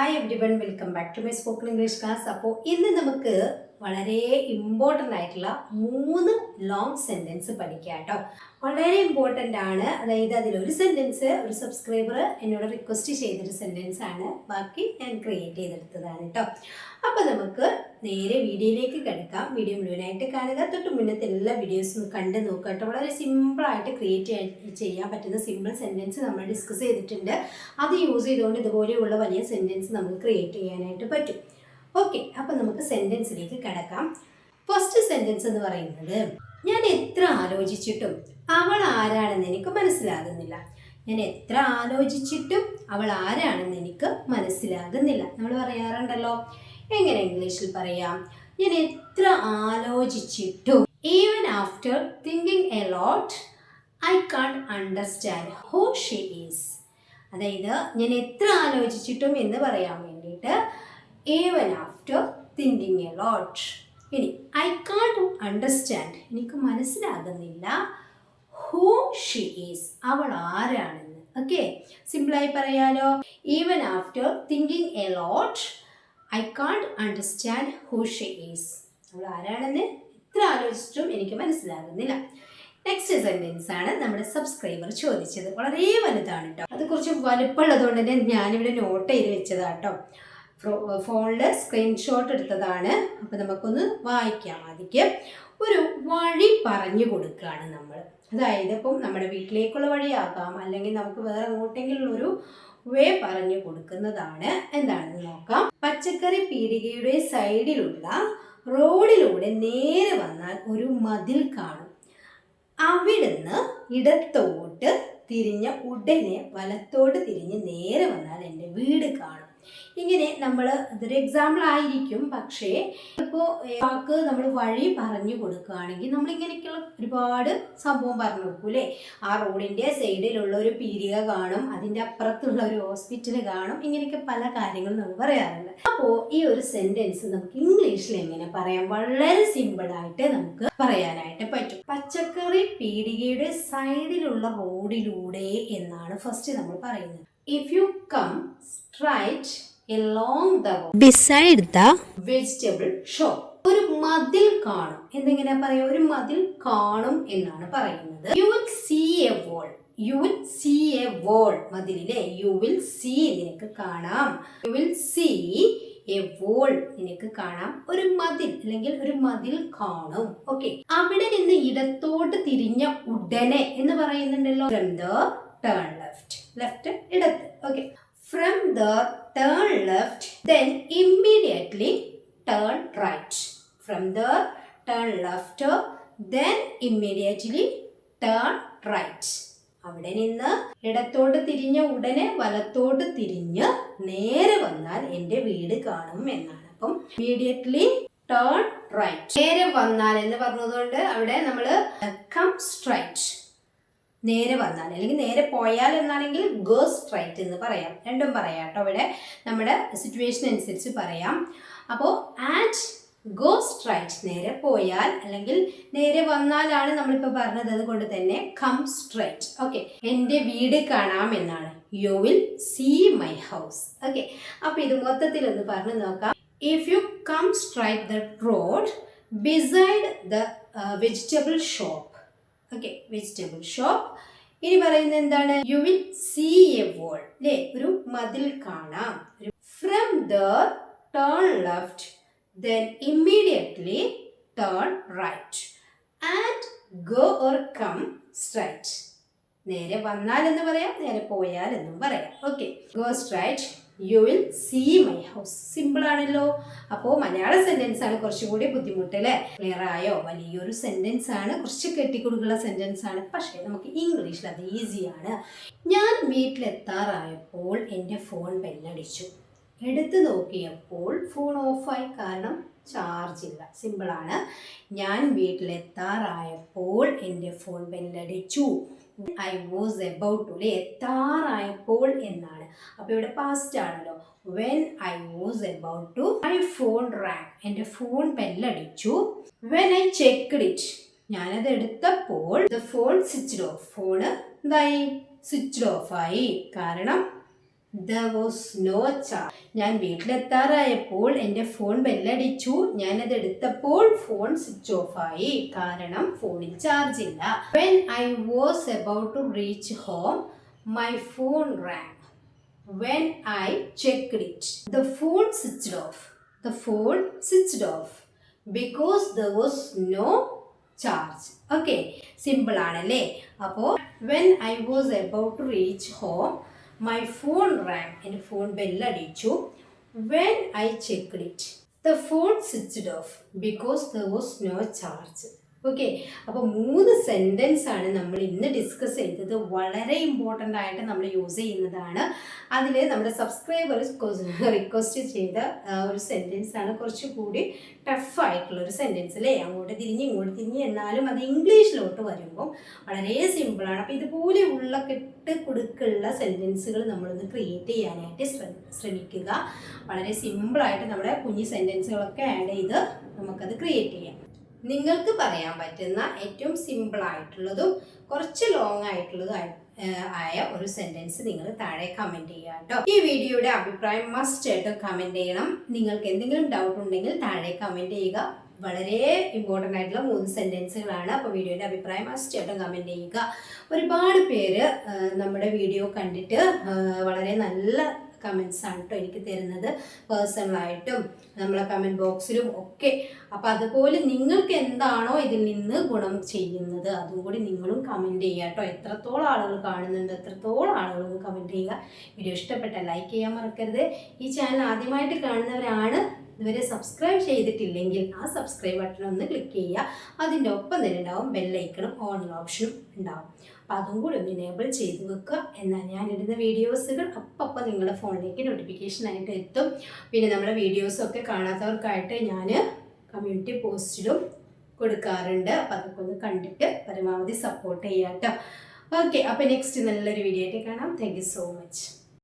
Hi everyone, welcome back to my spoken English class. അപ്പോൾ ഇന്ന് നമുക്ക് വളരെ ഇമ്പോർട്ടൻ്റ് ആയിട്ടുള്ള 3 ലോങ് സെൻറ്റൻസ് പഠിക്കാം കേട്ടോ. വളരെ ഇമ്പോർട്ടൻ്റ് ആണ്. അതായത് അതിലൊരു സെൻറ്റൻസ് ഒരു സബ്സ്ക്രൈബർ എന്നോട് റിക്വസ്റ്റ് ചെയ്തൊരു സെൻറ്റൻസ് ആണ്, ബാക്കി ഞാൻ ക്രിയേറ്റ് ചെയ്തെടുത്തതാണ് കേട്ടോ. അപ്പോൾ നമുക്ക് നേരെ വീഡിയോയിലേക്ക് കിടക്കാം. വീഡിയോ മുഴുവനായിട്ട് കാണുക. തൊട്ട് മുന്നത്തെ എല്ലാ വീഡിയോസും കണ്ട് നോക്കുക കേട്ടോ. വളരെ സിമ്പിളായിട്ട് ക്രിയേറ്റ് ചെയ്യാൻ പറ്റുന്ന സിമ്പിൾ സെൻറ്റൻസ് നമ്മൾ ഡിസ്കസ് ചെയ്തിട്ടുണ്ട്. അത് യൂസ് ചെയ്തുകൊണ്ട് ഇതുപോലെയുള്ള വലിയ സെൻറ്റൻസ് നമുക്ക് ക്രിയേറ്റ് ചെയ്യാനായിട്ട് പറ്റും. ഓക്കെ, അപ്പോൾ നമുക്ക് സെൻറ്റൻസിലേക്ക് കിടക്കാം. ഫസ്റ്റ് സെൻറ്റൻസ് എന്ന് പറയുന്നത്, ഞാൻ എത്ര ആലോചിച്ചിട്ടും അവൾ ആരാണെന്ന് എനിക്ക് മനസ്സിലാകുന്നില്ല. ഞാൻ എത്ര ആലോചിച്ചിട്ടും അവൾ ആരാണെന്ന് എനിക്ക് മനസ്സിലാകുന്നില്ല. നമ്മൾ പറയാറുണ്ടല്ലോ. എങ്ങനെ ഇംഗ്ലീഷിൽ പറയാം? ഞാൻ എത്ര ആലോചിച്ചിട്ടും, even after thinking a lot, I can't understand who she is. അതായത് ഞാൻ എത്ര ആലോചിച്ചിട്ടും എന്ന് പറയാൻ വേണ്ടിയിട്ട് even after thinking a lot. ഇനി ഐ കാൺട്ട് അണ്ടർസ്റ്റാൻഡ്, എനിക്ക് മനസ്സിലാകുന്നില്ല, ഹൂ ഷീ ഈസ്, അവൾ ആരാണെന്ന്. ഓക്കെ, സിമ്പിളായി പറയാലോ. Even after thinking a lot, I can't understand who she is. അവൾ ആരാണെന്ന് എത്ര ആലോചിച്ചിട്ടും എനിക്ക് മനസ്സിലാകുന്നില്ല. നെക്സ്റ്റ് സെൻറ്റൻസ് ആണ് നമ്മുടെ സബ്സ്ക്രൈബർ ചോദിച്ചത്. വളരെ വലുതാണ് കേട്ടോ. അത് കുറച്ച് വലുപ്പമുള്ളതുകൊണ്ട് തന്നെ ഞാനിവിടെ നോട്ട് ചെയ്ത് വെച്ചതാട്ടോ. ഫോണിൽ സ്ക്രീൻഷോട്ട് എടുത്തതാണ്. അപ്പോൾ നമുക്കൊന്ന് വായിക്കാം. ആദ്യം ഒരു വഴി പറഞ്ഞു കൊടുക്കുകയാണ് നമ്മൾ. അതായത് ഇപ്പം നമ്മുടെ വീട്ടിലേക്കുള്ള വഴിയാകാം, അല്ലെങ്കിൽ നമുക്ക് വേറെ എങ്ങോട്ടെങ്കിലും ഒരു വേ പറഞ്ഞു കൊടുക്കുന്നതാണ്. എന്താണെന്ന് നോക്കാം. പച്ചക്കറി പീടികയുടെ സൈഡിലുള്ള റോഡിലൂടെ നേരെ വന്നാൽ ഒരു മതിൽ കാണും. അവിടുന്ന് ഇടത്തോട്ട് തിരിഞ്ഞ ഉടനെ വലത്തോട്ട് തിരിഞ്ഞ് നേരെ വന്നാൽ എൻ്റെ വീട് കാണും. ഇങ്ങനെ നമ്മൾ ഇതൊരു എക്സാമ്പിൾ ആയിരിക്കും, പക്ഷേ ഇപ്പോൾ ആൾക്ക് നമ്മൾ വഴി പറഞ്ഞു കൊടുക്കുകയാണെങ്കിൽ നമ്മളിങ്ങനെയൊക്കെയുള്ള ഒരുപാട് സംഭവം പറഞ്ഞു കൊടുക്കൂലേ. ആ റോഡിൻ്റെ സൈഡിലുള്ള ഒരു പീടിക കാണും, അതിൻ്റെ അപ്പുറത്തുള്ള ഒരു ഹോസ്പിറ്റൽ കാണും, ഇങ്ങനെയൊക്കെ പല കാര്യങ്ങളും നമ്മൾ പറയാറുണ്ട്. അപ്പോൾ ഈ ഒരു സെൻറ്റൻസ് നമുക്ക് ഇംഗ്ലീഷിൽ എങ്ങനെ പറയാം? വളരെ സിമ്പിളായിട്ട് നമുക്ക് പറയാനായിട്ട് പറ്റും. പച്ചക്കറി പീടികയുടെ സൈഡിലുള്ള റോഡിലൂടെ എന്നാണ് ഫസ്റ്റ് നമ്മൾ പറയുന്നത്. If you come straight along the road beside the vegetable shop, ഒരു മതിൽ കാണും. എന്തെങ്ങനെ പറയാം? ഒരു മതിൽ കാണും എന്നാണ് പറയുന്നത്. You will see a wall. You will see a wall. മതിലിലെ you will see, നിനക്ക് കാണാം. You will see a wall, നിനക്ക് കാണാം. ഒരു മതിൽ അല്ലെങ്കിൽ ഒരു മതിൽ കാണും. ഓക്കെ, അവിടെ നിന്ന് ഇടത്തോട്ട് തിരിഞ്ഞ ഉടനെ എന്ന് പറയുന്നുണ്ടല്ലോ. From the turn left. Left ഇടത്ത്. Okay, from the turn left, then immediately turn right. From the turn left, then immediately turn right. അവിടെ നിന്ന് ഇടത്തോട്ട് തിരിഞ്ഞ ഉടനെ വലത്തോട്ട് തിരിഞ്ഞ് നേരെ വന്നാൽ എൻ്റെ വീട് കാണും എന്നാണ്. അപ്പം immediately turn right. നേരെ വന്നാൽ എന്ന് പറഞ്ഞതുകൊണ്ട് അവിടെ നമ്മൾ come straight, നേരെ വന്നാൽ അല്ലെങ്കിൽ നേരെ പോയാൽ എന്നാണെങ്കിൽ ഗോ സ്ട്രൈറ്റ് എന്ന് പറയാം. രണ്ടും പറയാം കേട്ടോ. ഇവിടെ നമ്മുടെ സിറ്റുവേഷൻ അനുസരിച്ച് പറയാം. അപ്പോൾ ആറ്റ് ഗോ സ്ട്രൈറ്റ്, നേരെ പോയാൽ അല്ലെങ്കിൽ നേരെ വന്നാലാണ് നമ്മളിപ്പോൾ പറഞ്ഞത്. അതുകൊണ്ട് തന്നെ കം സ്ട്രൈറ്റ്. ഓക്കെ, എൻ്റെ വീട് കാണാം എന്നാണ്. You will see my house. Okay, അപ്പോൾ ഇത് മൊത്തത്തിൽ ഒന്ന് പറഞ്ഞു നോക്കാം. If you come straight the road beside the vegetable shop. Okay, vegetable shop. ഇനി പറയുന്നത് എന്താണ്? You will see a wall, അല്ലേ? ഒരു മതിൽ കാണാം. From the turn left, then immediately turn right and go or come straight. നേരെ വന്നാൽ എന്ന് പറയാം, നേരെ പോയാൽ എന്നും പറയാം. Okay, go straight, you will see my house. Simple ആണല്ലോ. അപ്പോൾ മലയാള സെൻറ്റൻസ് ആണ് കുറച്ചുകൂടി ബുദ്ധിമുട്ട്, അല്ലേ? ക്ലിയർ ആയോ? വലിയൊരു സെൻറ്റൻസ് ആണ്, കുറച്ച് കെട്ടിക്കൊടുക്കുള്ള സെൻറ്റൻസ് ആണ്. പക്ഷേ നമുക്ക് ഇംഗ്ലീഷിൽ അത് ഈസിയാണ്. ഞാൻ വീട്ടിലെത്താറായപ്പോൾ എൻ്റെ ഫോൺ ബെല്ലടിച്ചു. എടുത്തു നോക്കിയപ്പോൾ ഫോൺ ഓഫായി, കാരണം ചാർജ് ഇല്ല. സിമ്പിളാണ്. ഞാൻ വീട്ടിലെത്താറായപ്പോൾ എൻ്റെ ഫോൺ ബെല്ലടിച്ചു. ഐ വാസ് എബൌട്ട് ടു, എത്താറായപ്പോൾ എന്നാണ്. അപ്പോൾ ഇവിടെ പാസ്റ്റ് ആണല്ലോ. When I was about to, my phone rang, എൻ്റെ ഫോൺ ബെല്ലടിച്ചു. വെൻ ഐ ചെക്ക്ഡ് ഇറ്റ്, ഞാനത് എടുത്തപ്പോൾ the phone switched off, phone എന്തായി? സ്വിച്ച്ഡ് ഓഫ് ആയി. കാരണം There was no charge. ഞാൻ വീട്ടിലെത്താറായപ്പോൾ എൻ്റെ ഫോൺ ബെല്ലടിച്ചു. ഞാനത് എടുത്തപ്പോൾ ഫോൺ സ്വിച്ച് ഓഫ് ആയി, കാരണം ഫോണിൽ ചാർജ് ഇല്ല. When I was about to reach home, my phone rang. When I checked it, the phone switched off. The phone switched off because there was no charge. Okay, simple ആണല്ലേ? അപ്പോൾ when I was about to reach home, my phone rang. എൻ്റെ phone ബെല്ലടിച്ചു. When I checked it, the phone switched off because there was no charge. Okay, അപ്പോൾ 3 sentence ആണ് നമ്മൾ ഇന്ന് discuss ചെയ്തത്. വളരെ important ആയിട്ട് നമ്മൾ യൂസ് ചെയ്യുന്നതാണ്. അതിൽ നമ്മുടെ സബ്സ്ക്രൈബേഴ്സ് റിക്വസ്റ്റ് ചെയ്ത ഒരു സെൻറ്റൻസ് ആണ് കുറച്ചുകൂടി ടഫായിട്ടുള്ളൊരു സെൻറ്റൻസ് അല്ലേ? അങ്ങോട്ട് തിരിഞ്ഞ് ഇങ്ങോട്ട് തിരിഞ്ഞ്, എന്നാലും അത് ഇംഗ്ലീഷിലോട്ട് വരുമ്പം വളരെ സിമ്പിളാണ്. അപ്പോൾ ഇതുപോലെയുള്ള കെട്ടുകുടുക്കുള്ള സെൻറ്റൻസുകൾ നമ്മളൊന്ന് ക്രിയേറ്റ് ചെയ്യാനായിട്ട് ശ്രമിക്കുക. വളരെ സിമ്പിളായിട്ട് നമ്മുടെ കുഞ്ഞു സെൻറ്റൻസുകളൊക്കെ ആഡ് ചെയ്ത് നമുക്കത് ക്രിയേറ്റ് ചെയ്യാം. നിങ്ങൾക്ക് പറയാൻ പറ്റുന്ന ഏറ്റവും സിമ്പിളായിട്ടുള്ളതും കുറച്ച് ലോങ് ആയിട്ടുള്ളതും ആയ ഒരു സെൻറ്റൻസ് നിങ്ങൾ താഴെ കമൻറ്റ് ചെയ്യുക കേട്ടോ. ഈ വീഡിയോയുടെ അഭിപ്രായം മസ്റ്റ് ആയിട്ട് കമൻറ്റ് ചെയ്യണം. നിങ്ങൾക്ക് എന്തെങ്കിലും ഡൗട്ട് ഉണ്ടെങ്കിൽ താഴെ കമൻറ്റ് ചെയ്യുക. വളരെ ഇമ്പോർട്ടൻ്റ് ആയിട്ടുള്ള 3 സെൻറ്റൻസുകളാണ്. അപ്പോൾ വീഡിയോയുടെ അഭിപ്രായം മസ്റ്റ് ആയിട്ട് കമൻറ്റ് ചെയ്യുക. ഒരുപാട് പേര് നമ്മുടെ വീഡിയോ കണ്ടിട്ട് വളരെ നല്ല കമൻസ് ആണ് കേട്ടോ എനിക്ക് തരുന്നത്, പേഴ്സണലായിട്ടും നമ്മളെ കമൻറ്റ് ബോക്സിലും ഒക്കെ. അപ്പോൾ അതുപോലെ നിങ്ങൾക്ക് എന്താണോ ഇതിൽ നിന്ന് ഗുണം ചെയ്യുന്നത് അതും കൂടി നിങ്ങളും കമൻറ്റ് ചെയ്യുക കേട്ടോ. എത്രത്തോളം ആളുകൾ കാണുന്നുണ്ട്, എത്രത്തോളം ആളുകൾ കമൻറ്റ് ചെയ്യുക. വീഡിയോ ഇഷ്ടപ്പെട്ടാൽ ലൈക്ക് ചെയ്യാൻ മറക്കരുത്. ഈ ചാനൽ ആദ്യമായിട്ട് കാണുന്നവരാണ്, ഇതുവരെ സബ്സ്ക്രൈബ് ചെയ്തിട്ടില്ലെങ്കിൽ ആ സബ്സ്ക്രൈബ് ബട്ടൺ ഒന്ന് ക്ലിക്ക് ചെയ്യുക. അതിൻ്റെ ഒപ്പം തന്നെ ഉണ്ടാവും ബെല്ലൈക്കണും ഓൺ ഓപ്ഷനും ഉണ്ടാവും. അപ്പോൾ അതും കൂടി ഒന്ന് എനേബിൾ ചെയ്ത് വെക്കുക. എന്നാൽ ഞാനിടുന്ന വീഡിയോസുകൾ അപ്പം നിങ്ങളുടെ ഫോണിലേക്ക് നോട്ടിഫിക്കേഷനായിട്ട് എത്തും. പിന്നെ നമ്മുടെ വീഡിയോസൊക്കെ കാണാത്തവർക്കായിട്ട് ഞാൻ കമ്മ്യൂണിറ്റി പോസ്റ്റിലും കൊടുക്കാറുണ്ട്. അപ്പോൾ അതൊക്കെ ഒന്ന് കണ്ടിട്ട് പരമാവധി സപ്പോർട്ട് ചെയ്യാം കേട്ടോ. ഓക്കെ, അപ്പോൾ നെക്സ്റ്റ് നല്ലൊരു വീഡിയോ ആയിട്ട് കാണാം. Thank you so much.